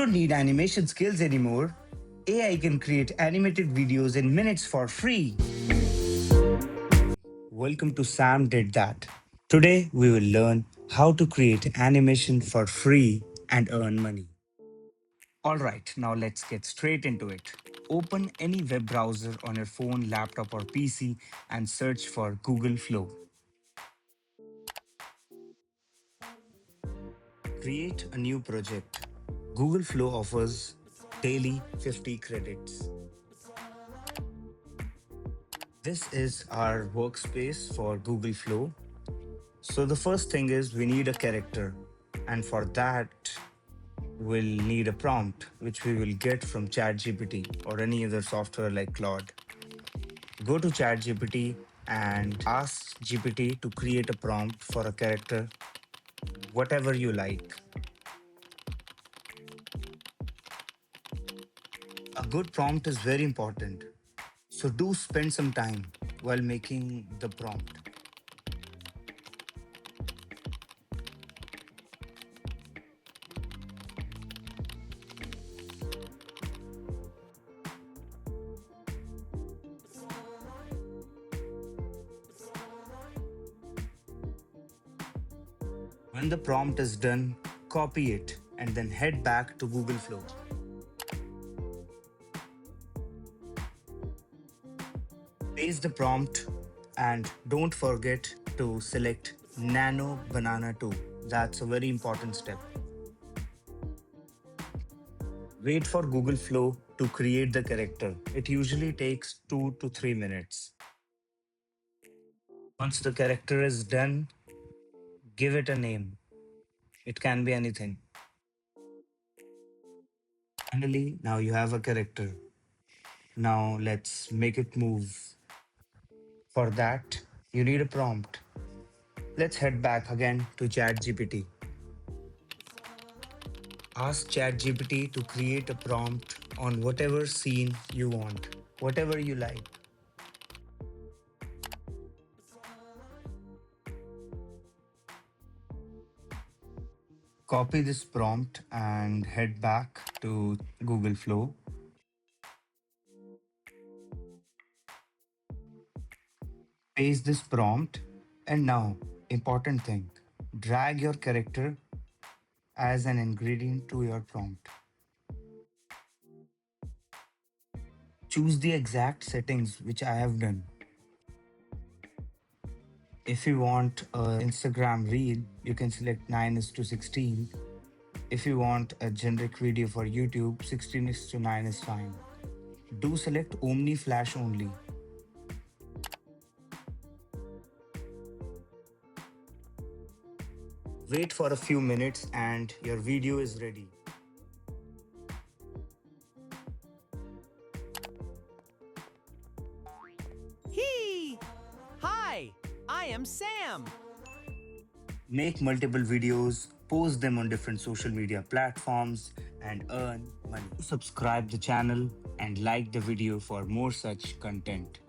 don't need animation skills anymore. AI can create animated videos in minutes for free. Welcome to Sam Did That. Today we will learn how to create animation for free and earn money. Alright, now let's get straight into it. Open any web browser on your phone, laptop, or PC and search for Google Flow. Create a new project. Google Flow offers daily 50 credits. This is our workspace for Google Flow. So the first thing is we need a character, and for that we'll need a prompt which we will get from ChatGPT or any other software like Claude. Go to ChatGPT and ask GPT to create a prompt for a character, whatever you like. A good prompt is very important. So do spend some time while making the prompt. When the prompt is done, copy it and then head back to Google Flow. Paste the prompt and don't forget to select Nano Banana 2. That's a very important step. Wait for Google Flow to create the character. It usually takes 2 to 3 minutes. Once the character is done, give it a name. It can be anything. Finally, now you have a character. Now let's make it move. For that, you need a prompt. Let's head back again to ChatGPT. Ask ChatGPT to create a prompt on whatever scene you want, whatever you like. Copy this prompt and head back to Google Flow. Paste this prompt, and now, important thing, drag your character as an ingredient to your prompt. Choose the exact settings which I have done. If you want an Instagram reel, you can select 9:16. If you want a generic video for YouTube, 16:9 is fine. Do select Omni Flash only. Wait for a few minutes and your video is ready. Hee! Hi, I am Sam. Make multiple videos, post them on different social media platforms, and earn money. Subscribe the channel and like the video for more such content.